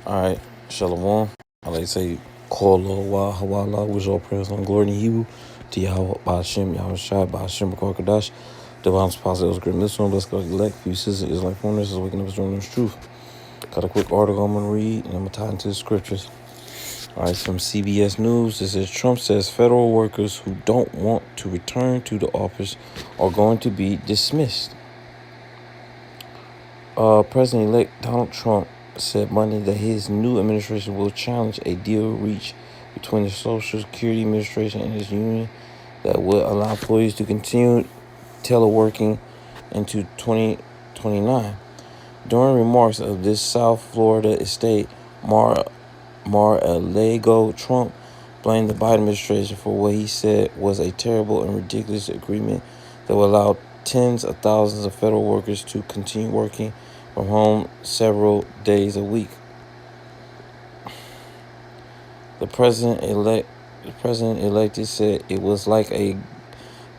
All right, Shalom. I like to say, Kolo Wa Hawala, which all praise on glory in Hebrew. To Yahweh Ba'ashem, Yahweh Shai, Ba'ashem, Bakwakadash. Divine Apostle, great mission. Bless God, elect. Few sisters, Israelite foreigners, is waking up is joining this truth. Got a quick article I'm going to read, and I'm going to tie into the scriptures. All right, from CBS News. This is Trump says federal workers who don't want to return to the office are going to be dismissed. President-elect Donald Trump said Monday that his new administration will challenge a deal reached between the Social Security Administration and his union that would allow employees to continue teleworking into 2029. During remarks of this South Florida estate, Mar-a-Lago, Trump blamed the Biden administration for what he said was a terrible and ridiculous agreement that would allow tens of thousands of federal workers to continue working from home several days a week. The president-elect said it was like a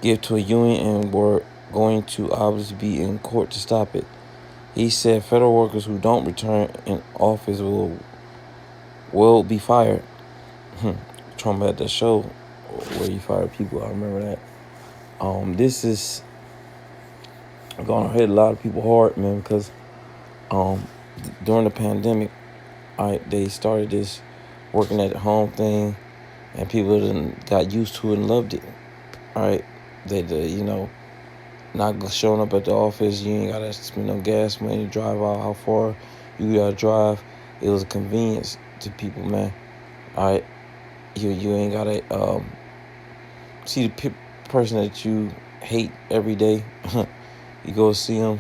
gift to a union and were going to obviously be in court to stop it. He said federal workers who don't return in office will be fired. Trump had that show where he fired people. I remember that. This is going to hit a lot of people hard, man, because during the pandemic, they started this working at home thing, and people got used to it and loved it. All right, they not showing up at the office. You ain't gotta spend no gas money to drive out how far you gotta drive. It was a convenience to people, man. All right, you ain't gotta see the person that you hate every day. You go see them.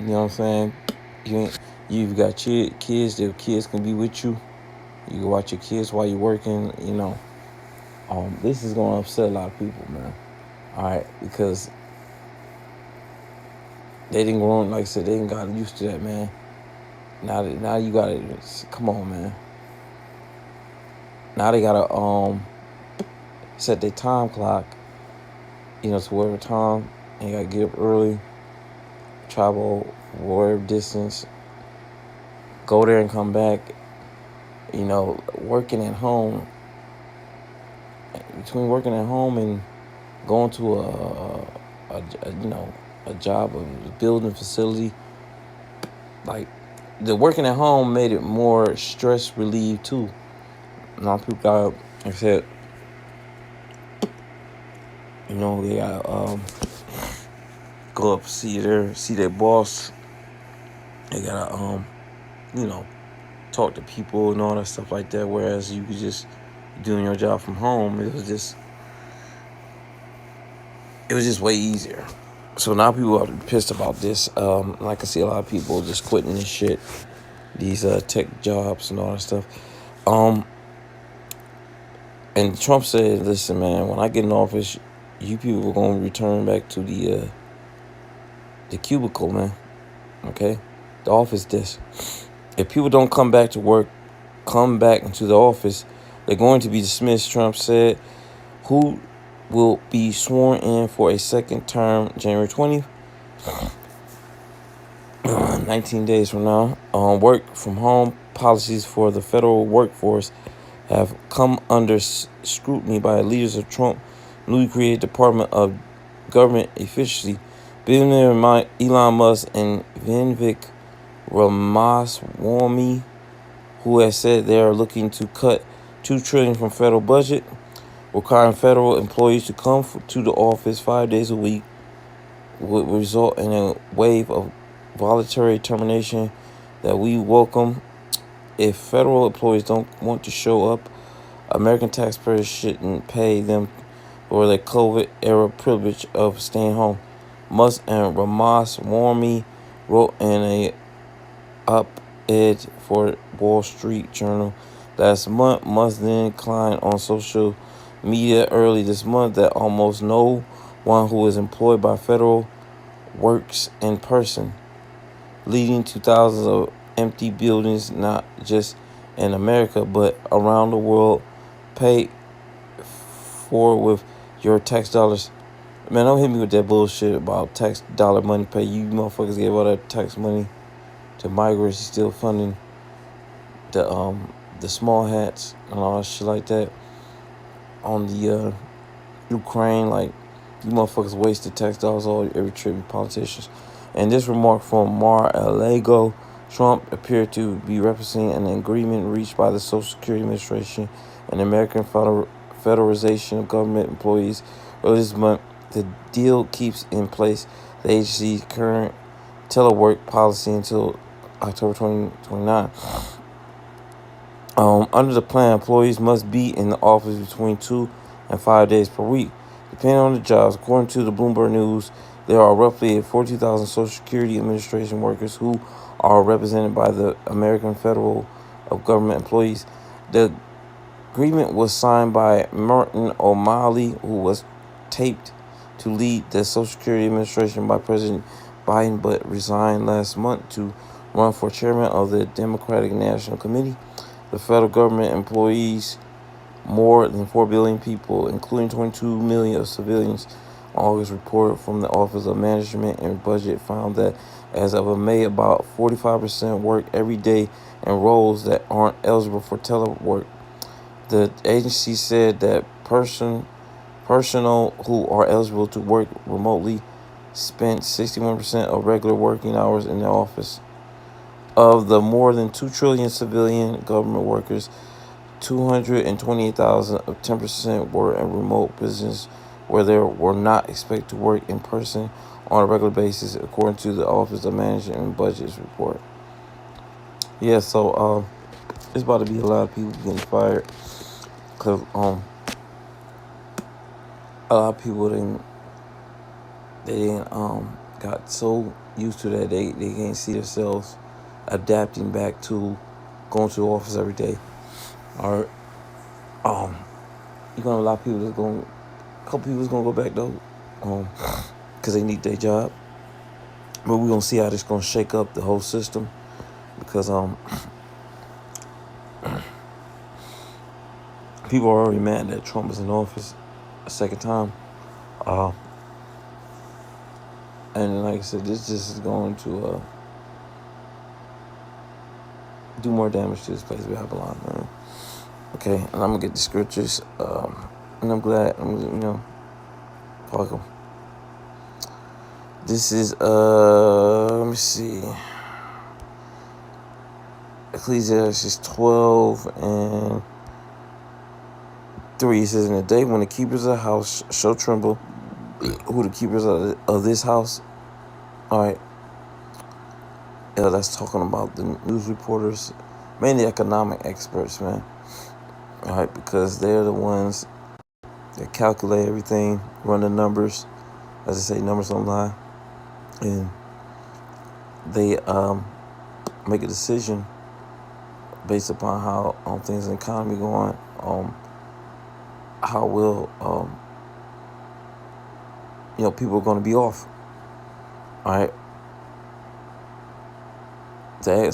You know what I'm saying? You've got kids. Their kids can be with you. You can watch your kids while you're working. This is gonna upset a lot of people, man. All right, because they didn't grow, like I said, they didn't got used to that, man. Now you gotta come on, man. Now they gotta set their time clock, to whatever time, and you gotta get up early, travel whatever distance, go there and come back. Working at home. Between working at home and going to a job, a building facility, like the working at home made it more stress relieved too. A lot of people got, like I said, they got go up see their boss. They gotta talk to people and all that stuff like that. Whereas you could just doing your job from home, it was just way easier. So now people are pissed about this. Like I see a lot of people just quitting this shit, these tech jobs and all that stuff. And Trump said, "Listen, man, when I get in office, you people are gonna return back to the cubicle, man. Okay, the office desk. If people don't come back to work, come back into the office, they're going to be dismissed," Trump said. Who will be sworn in for a second term January 20th, 19 days from now. Work from home policies for the federal workforce have come under scrutiny by leaders of Trump's newly created Department of Government Efficiency. Billionaire Elon Musk and Vivek Ramaswamy, who has said they are looking to cut $2 trillion from federal budget, requiring federal employees to come to the office 5 days a week, would result in a wave of voluntary termination that we welcome. If federal employees don't want to show up, American taxpayers shouldn't pay them for their COVID-era privilege of staying home. Musk and Ramaswamy wrote in a op-ed for Wall Street Journal last month. Musk then declined on social media early this month that almost no one who is employed by federal works in person, leading to thousands of empty buildings, not just in America, but around the world, paid for with your tax dollars. Man, don't hit me with that bullshit about tax dollar money pay. You motherfuckers gave all that tax money to migrants. He's still funding the small hats and all that shit like that on the Ukraine. Like, you motherfuckers wasted tax dollars all every trip, politicians. And this remark from Mar-a-Lago, Trump appeared to be representing an agreement reached by the Social Security Administration and the American Federalization of Government Employees earlier this month. The deal keeps in place the agency's current telework policy until October 2029. Under the plan, employees must be in the office between 2 and 5 days per week, depending on the jobs. According to the Bloomberg News, there are roughly 42,000 Social Security Administration workers who are represented by the American Federal of Government Employees. The agreement was signed by Martin O'Malley, who was taped to lead the Social Security Administration by President Biden, but resigned last month to run for chairman of the Democratic National Committee. The federal government employs more than 4 billion people, including 22 million of civilians. August report from the Office of Management and Budget found that as of May, about 45% work every day in roles that aren't eligible for telework. The agency said that personnel who are eligible to work remotely spent 61% of regular working hours in the office. Of the more than 2 trillion civilian government workers, 228,000 of 10% were in remote positions where they were not expected to work in person on a regular basis, according to the Office of Management and Budget's report. Yeah, so it's about to be a lot of people getting fired because a lot of people they got so used to that they can't see themselves adapting back to going to the office every day. Or you're gonna have a lot of people that's going, a couple people that's gonna go back though, because they need their job. But we're gonna see how this gonna shake up the whole system, because people are already mad that Trump is in office a second time, and like I said, this just is going to do more damage to this place we have a lot, man. Okay, and I'm gonna get the scriptures, and I'm glad fuck them. This is let me see, Ecclesiastes 12:3. It says, in the day when the keepers of the house shall tremble, who the keepers of this house? All right. Yeah, that's talking about the news reporters, mainly economic experts, man. All right, because they're the ones that calculate everything, run the numbers. As I say, numbers don't lie. And they make a decision based upon how things in the economy going, how will people are going to be off. All right.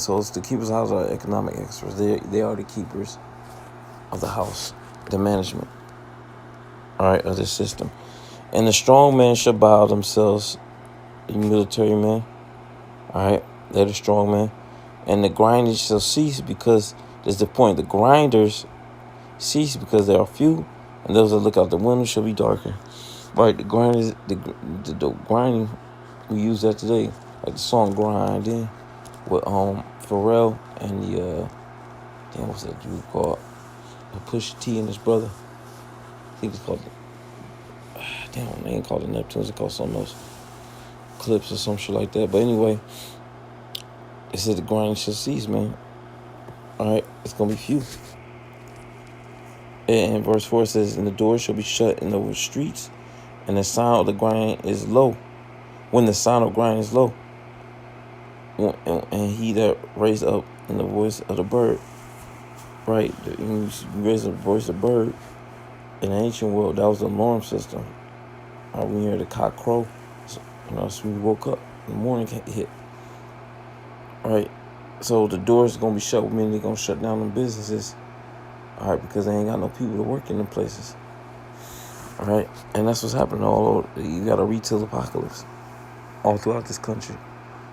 So it's the keepers of the house are economic experts. They are the keepers of the house, the management, all right, of the system. And the strong men shall bow themselves, the military men, all right, they're the strong men. And the grinders shall cease, because there's the point. The grinders cease because there are few, and those that look out the window shall be darker. Right, the grinders, the grinding, we use that today, like the song "Grinding" with Pharrell and the what's that dude called? Pusha T and his brother. I think it's called. They ain't called the Neptunes. It's called something else. Clips or some shit like that. But anyway, it said the grind shall cease, man. All right, it's gonna be few. And verse 4 says, "And the doors shall be shut in the streets, and the sound of the grind is low. When the sound of grind is low, and he that raised up in the voice of the bird." Right, you raise the voice of the bird. In the ancient world, that was the alarm system. When you heard the cock crow, so we woke up, the morning hit. All right, so the doors are gonna be shut, meaning they're gonna shut down them businesses. All right, because they ain't got no people to work in them places. All right, and that's what's happening all over. You got a retail apocalypse all throughout this country.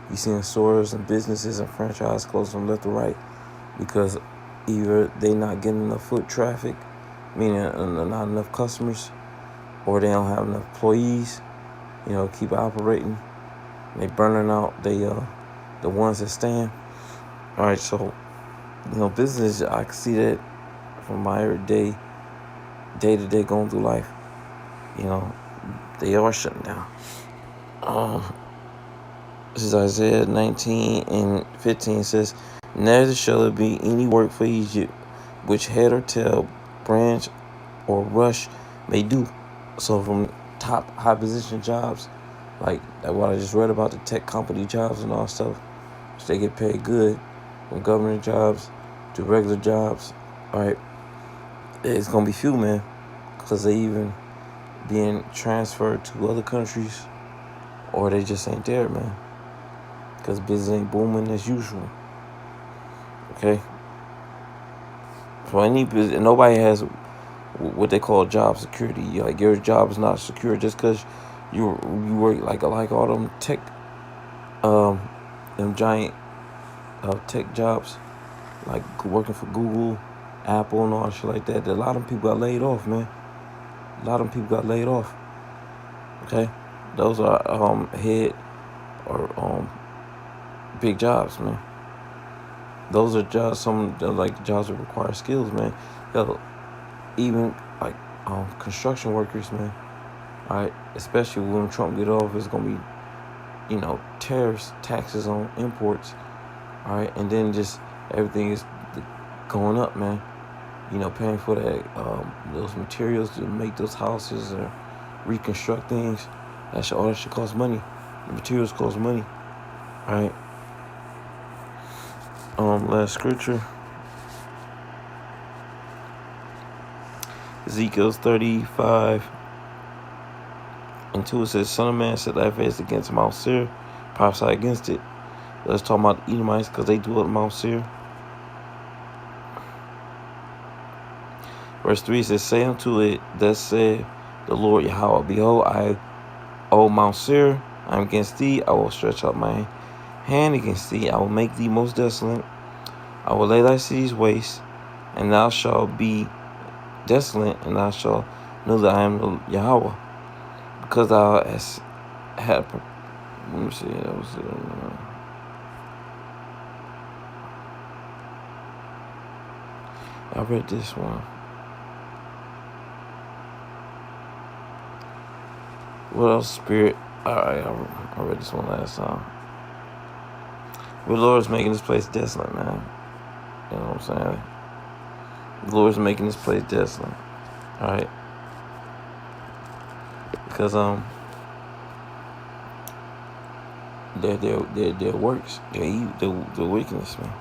You seeing stores and businesses and franchise close from left to right because either they not getting enough foot traffic, meaning not enough customers, or they don't have enough employees, keep operating. They burning out the ones that stand. All right, so business, I can see that from my everyday, day to day going through life. They are shutting down. This is Isaiah 19:15 says, "Neither shall it be any work for Egypt, which head or tail, branch or rush may do." So from top high position jobs, like what I just read about, the tech company jobs and all stuff, which they get paid good, from government jobs to regular jobs, all right, it's gonna be few, man, because they even being transferred to other countries, or they just ain't there, man, because business ain't booming as usual. Okay, for any business, nobody has what they call job security. Like, your job is not secure just because you work like all them tech, them giant tech jobs, like working for Google, Apple, and all shit like that. A lot of people got laid off, man. A lot of people got laid off. Okay, those are head or big jobs, man. Those are jobs. Some like jobs that require skills, man. Hell, even like construction workers, man. All right, especially when Trump get off, it's gonna be tariffs, taxes on imports. All right, and then just everything is going up, man. Paying for that those materials to make those houses or reconstruct things. All that shit costs money. The materials cost money. All right. Last scripture. Ezekiel 35:2, it says, "Son of man, set thy face against Mount Seir, prophesy against it." Let's talk about the Edomites, because they dwell at Mount Seir. Verse 3 says, "Say unto it, thus said the Lord Yahweh, behold, O Mount Seir, I am against thee. I will stretch out my hand against thee. I will make thee most desolate. I will lay thy cities waste, and thou shalt be desolate, and thou shalt know that I am the Yahweh. Because thou hast had..." Let me see. That was it. I read this one. What else, Spirit? Alright, I read this one last time. The Lord is making this place desolate, man. You know what I'm saying? The Lord is making this place desolate. Alright? Because their works, their wickedness, man.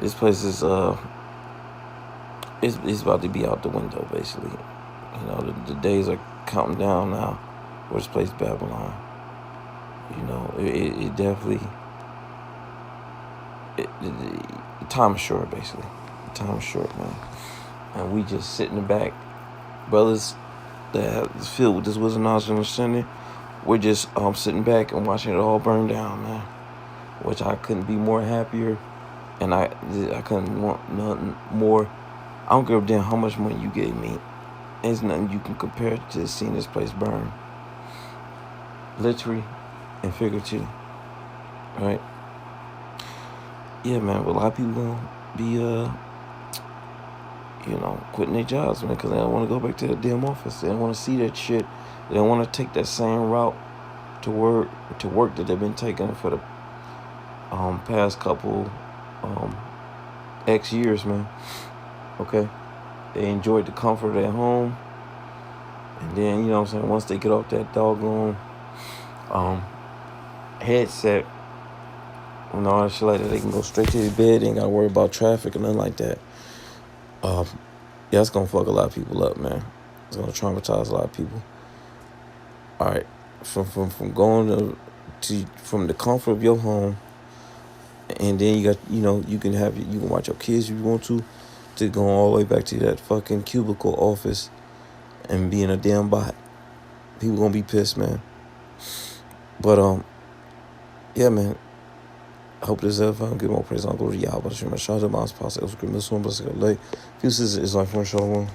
This place is it's about to be out the window, basically. The days are counting down now for this place, Babylon. It definitely, the time is short, basically. The time is short, man. And we just sit in the back, brothers that is filled with this wisdom, knowledge, and understanding. We're just sitting back and watching it all burn down, man. Which I couldn't be more happier, and I couldn't want nothing more. I don't give a damn how much money you gave me. There's nothing you can compare to seeing this place burn. Literally and figuratively. Right? Yeah, man. But a lot of people gonna be quitting their jobs, man, because they don't want to go back to the damn office. They don't want to see that shit. They don't want to take that same route to work that they've been taking for the past couple X years, man. Okay? They enjoyed the comfort of their home. And then, once they get off that doggone headset and all that shit like that, they can go straight to their bed. They ain't got to worry about traffic or nothing like that. Yeah, it's going to fuck a lot of people up, man. It's going to traumatize a lot of people. All right. From going from the comfort of your home, and then you got, you can watch your kids if you want to going all the way back to that fucking cubicle office and being a damn bot. People gonna be pissed, man. But yeah, man. I hope this ever found good more praise on glory to Yahweh. Shout out to my spouse, Elder Grim, this one, but it's like, few sisters is like for Shalom.